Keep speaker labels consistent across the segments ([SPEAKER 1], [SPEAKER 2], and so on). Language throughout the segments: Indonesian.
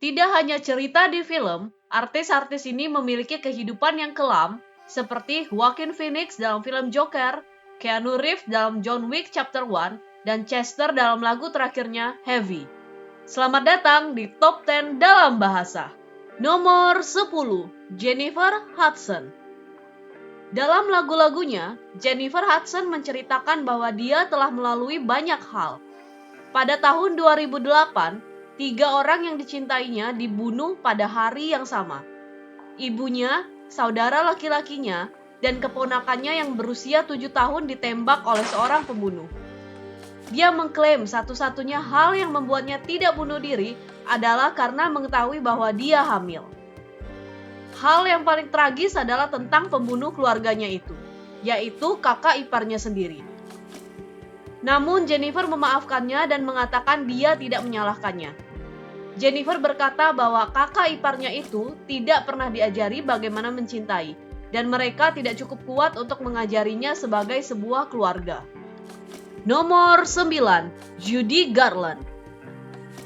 [SPEAKER 1] Tidak hanya cerita di film, artis-artis ini memiliki kehidupan yang kelam, seperti Joaquin Phoenix dalam film Joker, Keanu Reeves dalam John Wick Chapter 1, dan Chester dalam lagu terakhirnya Heavy. Selamat datang di Top 10 dalam bahasa. Nomor 10, Jennifer Hudson. Dalam lagu-lagunya, Jennifer Hudson menceritakan bahwa dia telah melalui banyak hal. Pada tahun 2008, 3 orang yang dicintainya dibunuh pada hari yang sama. Ibunya, saudara laki-lakinya, dan keponakannya yang berusia 7 tahun ditembak oleh seorang pembunuh. Dia mengklaim satu-satunya hal yang membuatnya tidak bunuh diri adalah karena mengetahui bahwa dia hamil. Hal yang paling tragis adalah tentang pembunuh keluarganya itu, yaitu kakak iparnya sendiri. Namun Jennifer memaafkannya dan mengatakan dia tidak menyalahkannya. Jennifer berkata bahwa kakak iparnya itu tidak pernah diajari bagaimana mencintai, dan mereka tidak cukup kuat untuk mengajarinya sebagai sebuah keluarga. Nomor 9, Judy Garland.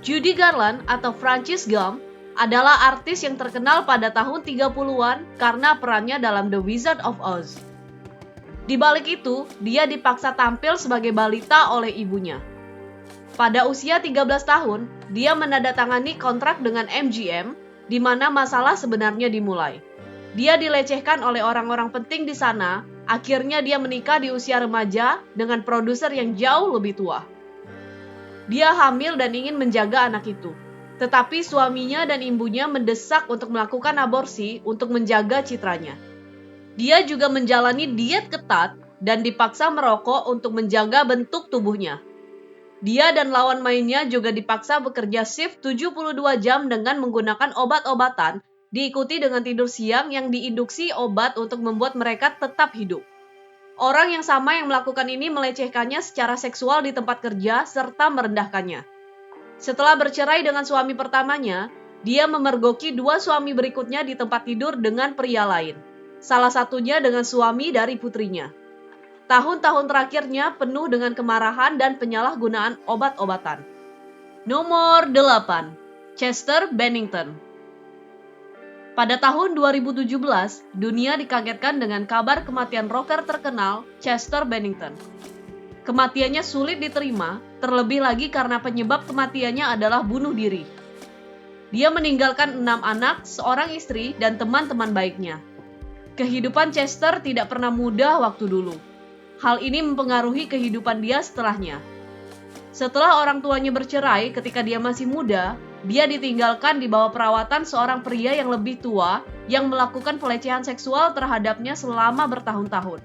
[SPEAKER 1] Judy Garland atau Frances Gum adalah artis yang terkenal pada tahun 30-an karena perannya dalam The Wizard of Oz. Di balik itu, dia dipaksa tampil sebagai balita oleh ibunya. Pada usia 13 tahun, dia menandatangani kontrak dengan MGM, di mana masalah sebenarnya dimulai. Dia dilecehkan oleh orang-orang penting di sana, akhirnya dia menikah di usia remaja dengan produser yang jauh lebih tua. Dia hamil dan ingin menjaga anak itu. Tetapi suaminya dan ibunya mendesak untuk melakukan aborsi untuk menjaga citranya. Dia juga menjalani diet ketat dan dipaksa merokok untuk menjaga bentuk tubuhnya. Dia dan lawan mainnya juga dipaksa bekerja shift 72 jam dengan menggunakan obat-obatan, diikuti dengan tidur siang yang diinduksi obat untuk membuat mereka tetap hidup. Orang yang sama yang melakukan ini melecehkannya secara seksual di tempat kerja serta merendahkannya. Setelah bercerai dengan suami pertamanya, dia memergoki 2 suami berikutnya di tempat tidur dengan pria lain. Salah satunya dengan suami dari putrinya. Tahun-tahun terakhirnya penuh dengan kemarahan dan penyalahgunaan obat-obatan. Nomor 8, Chester Bennington. Pada tahun 2017, dunia dikagetkan dengan kabar kematian rocker terkenal Chester Bennington. Kematiannya sulit diterima, terlebih lagi karena penyebab kematiannya adalah bunuh diri. Dia meninggalkan 6 anak, seorang istri, dan teman-teman baiknya. Kehidupan Chester tidak pernah mudah waktu dulu. Hal ini mempengaruhi kehidupan dia setelahnya. Setelah orang tuanya bercerai ketika dia masih muda, dia ditinggalkan di bawah perawatan seorang pria yang lebih tua yang melakukan pelecehan seksual terhadapnya selama bertahun-tahun.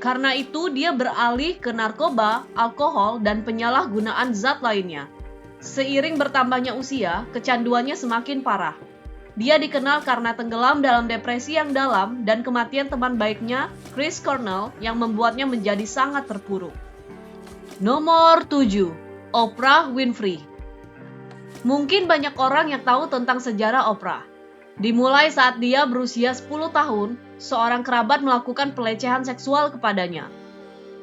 [SPEAKER 1] Karena itu, dia beralih ke narkoba, alkohol, dan penyalahgunaan zat lainnya. Seiring bertambahnya usia, kecanduannya semakin parah. Dia dikenal karena tenggelam dalam depresi yang dalam dan kematian teman baiknya, Chris Cornell, yang membuatnya menjadi sangat terpuruk. Nomor 7, Oprah Winfrey. Mungkin banyak orang yang tahu tentang sejarah Oprah. Dimulai saat dia berusia 10 tahun, seorang kerabat melakukan pelecehan seksual kepadanya.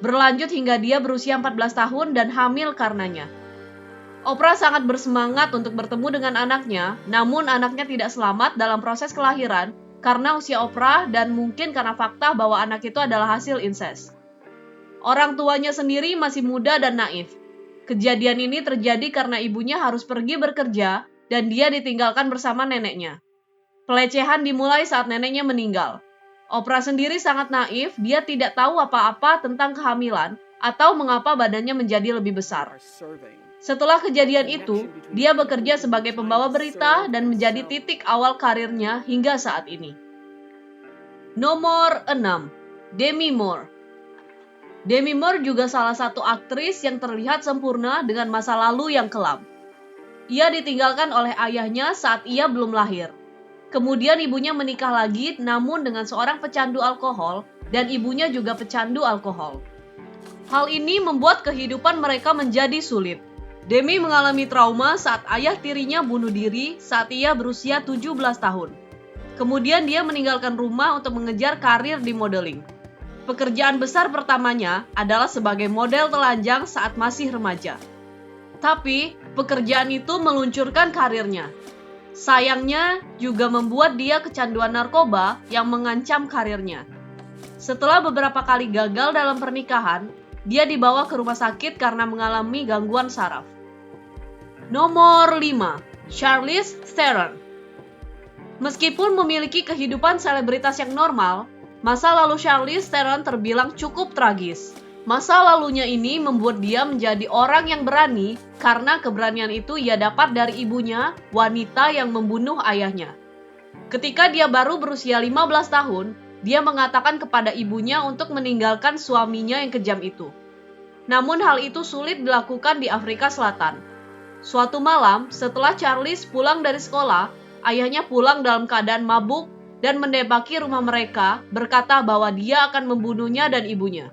[SPEAKER 1] Berlanjut hingga dia berusia 14 tahun dan hamil karenanya. Oprah sangat bersemangat untuk bertemu dengan anaknya, namun anaknya tidak selamat dalam proses kelahiran karena usia Oprah dan mungkin karena fakta bahwa anak itu adalah hasil insest. Orang tuanya sendiri masih muda dan naif. Kejadian ini terjadi karena ibunya harus pergi bekerja dan dia ditinggalkan bersama neneknya. Pelecehan dimulai saat neneknya meninggal. Oprah sendiri sangat naif, dia tidak tahu apa-apa tentang kehamilan atau mengapa badannya menjadi lebih besar. Setelah kejadian itu, dia bekerja sebagai pembawa berita dan menjadi titik awal karirnya hingga saat ini. Nomor 6, Demi Moore. Demi Moore juga salah satu aktris yang terlihat sempurna dengan masa lalu yang kelam. Ia ditinggalkan oleh ayahnya saat ia belum lahir. Kemudian ibunya menikah lagi namun dengan seorang pecandu alkohol dan ibunya juga pecandu alkohol. Hal ini membuat kehidupan mereka menjadi sulit. Demi mengalami trauma saat ayah tirinya bunuh diri saat ia berusia 17 tahun. Kemudian dia meninggalkan rumah untuk mengejar karir di modeling. Pekerjaan besar pertamanya adalah sebagai model telanjang saat masih remaja. Tapi, pekerjaan itu meluncurkan karirnya. Sayangnya, juga membuat dia kecanduan narkoba yang mengancam karirnya. Setelah beberapa kali gagal dalam pernikahan, dia dibawa ke rumah sakit karena mengalami gangguan saraf. Nomor 5. Charlize Theron. Meskipun memiliki kehidupan selebritas yang normal, masa lalu Charlize Theron terbilang cukup tragis. Masa lalunya ini membuat dia menjadi orang yang berani karena keberanian itu ia dapat dari ibunya, wanita yang membunuh ayahnya. Ketika dia baru berusia 15 tahun, dia mengatakan kepada ibunya untuk meninggalkan suaminya yang kejam itu. Namun hal itu sulit dilakukan di Afrika Selatan. Suatu malam, setelah Charlize pulang dari sekolah, ayahnya pulang dalam keadaan mabuk dan menembaki rumah mereka, berkata bahwa dia akan membunuhnya dan ibunya.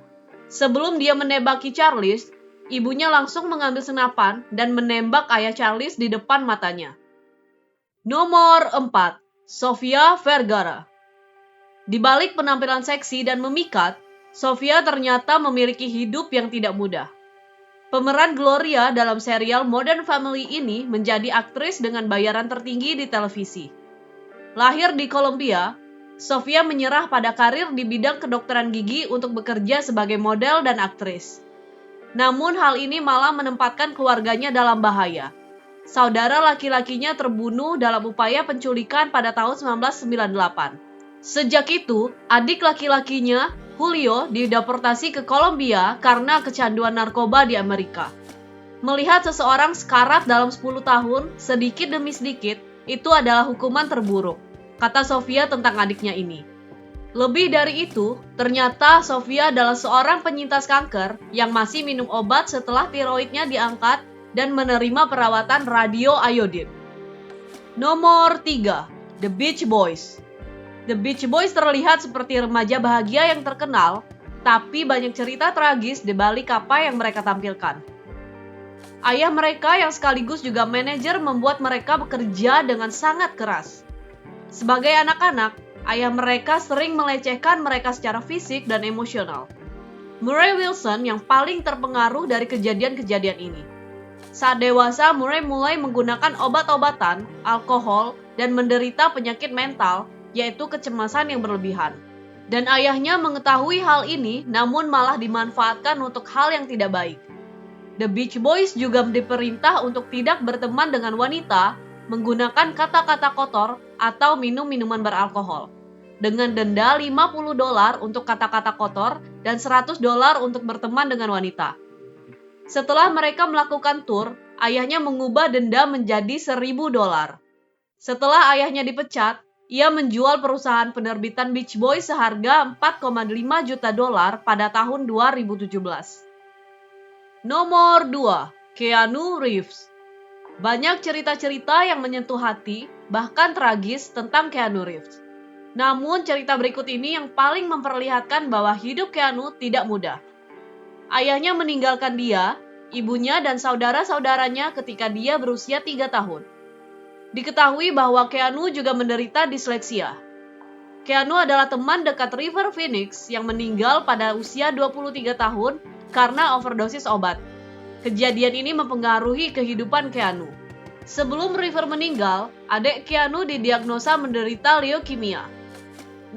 [SPEAKER 1] Sebelum dia menembaki Charlize, ibunya langsung mengambil senapan dan menembak ayah Charlize di depan matanya. Nomor 4. Sofia Vergara. Di balik penampilan seksi dan memikat, Sofia ternyata memiliki hidup yang tidak mudah. Pemeran Gloria dalam serial Modern Family ini menjadi aktris dengan bayaran tertinggi di televisi. Lahir di Kolombia, Sofia menyerah pada karir di bidang kedokteran gigi untuk bekerja sebagai model dan aktris. Namun hal ini malah menempatkan keluarganya dalam bahaya. Saudara laki-lakinya terbunuh dalam upaya penculikan pada tahun 1998. Sejak itu, adik laki-lakinya, Julio, dideportasi ke Kolombia karena kecanduan narkoba di Amerika. Melihat seseorang sekarat dalam 10 tahun, sedikit demi sedikit, itu adalah hukuman terburuk, kata Sofia tentang adiknya ini. Lebih dari itu, ternyata Sofia adalah seorang penyintas kanker yang masih minum obat setelah tiroidnya diangkat dan menerima perawatan radioiodin. Nomor 3. The Beach Boys. The Beach Boys terlihat seperti remaja bahagia yang terkenal, tapi banyak cerita tragis di balik apa yang mereka tampilkan. Ayah mereka yang sekaligus juga manajer membuat mereka bekerja dengan sangat keras. Sebagai anak-anak, ayah mereka sering melecehkan mereka secara fisik dan emosional. Murray Wilson yang paling terpengaruh dari kejadian-kejadian ini. Saat dewasa, Murray mulai menggunakan obat-obatan, alkohol, dan menderita penyakit mental, yaitu kecemasan yang berlebihan. Dan ayahnya mengetahui hal ini, namun malah dimanfaatkan untuk hal yang tidak baik. The Beach Boys juga diperintah untuk tidak berteman dengan wanita, menggunakan kata-kata kotor, atau minum minuman beralkohol. Dengan denda $50 untuk kata-kata kotor dan $100 untuk berteman dengan wanita. Setelah mereka melakukan tur, ayahnya mengubah denda menjadi $1.000. Setelah ayahnya dipecat, ia menjual perusahaan penerbitan Beach Boys seharga $4,5 juta pada tahun 2017. Nomor 2. Keanu Reeves. Banyak cerita-cerita yang menyentuh hati, bahkan tragis tentang Keanu Reeves. Namun cerita berikut ini yang paling memperlihatkan bahwa hidup Keanu tidak mudah. Ayahnya meninggalkan dia, ibunya dan saudara-saudaranya ketika dia berusia 3 tahun. Diketahui bahwa Keanu juga menderita disleksia. Keanu adalah teman dekat River Phoenix yang meninggal pada usia 23 tahun karena overdosis obat. Kejadian ini mempengaruhi kehidupan Keanu. Sebelum River meninggal, adik Keanu didiagnosa menderita leukemia.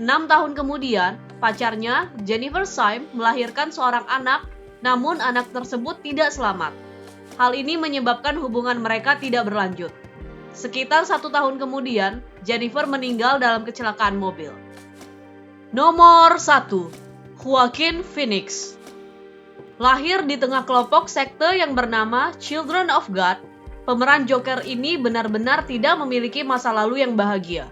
[SPEAKER 1] 6 tahun kemudian, pacarnya, Jennifer Syme, melahirkan seorang anak, namun anak tersebut tidak selamat. Hal ini menyebabkan hubungan mereka tidak berlanjut. Sekitar 1 tahun kemudian, Jennifer meninggal dalam kecelakaan mobil. Nomor 1. Joaquin Phoenix. Lahir di tengah kelompok sekte yang bernama Children of God, pemeran Joker ini benar-benar tidak memiliki masa lalu yang bahagia.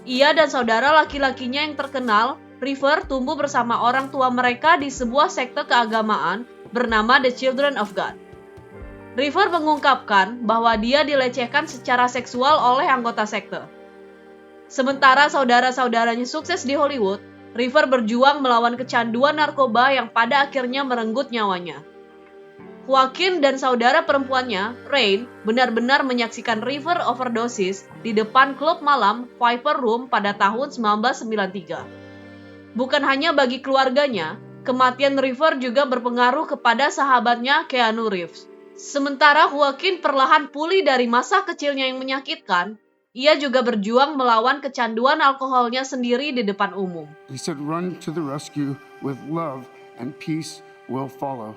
[SPEAKER 1] Ia dan saudara laki-lakinya yang terkenal, River, tumbuh bersama orang tua mereka di sebuah sekte keagamaan bernama The Children of God. River mengungkapkan bahwa dia dilecehkan secara seksual oleh anggota sekte. Sementara saudara-saudaranya sukses di Hollywood, River berjuang melawan kecanduan narkoba yang pada akhirnya merenggut nyawanya. Joaquin dan saudara perempuannya, Rain, benar-benar menyaksikan River overdosis di depan klub malam Viper Room pada tahun 1993. Bukan hanya bagi keluarganya, kematian River juga berpengaruh kepada sahabatnya Keanu Reeves. Sementara Joaquin perlahan pulih dari masa kecilnya yang menyakitkan, Ia juga berjuang melawan kecanduan alkoholnya sendiri di depan umum.
[SPEAKER 2] He said, "Run to the rescue with love and peace will follow."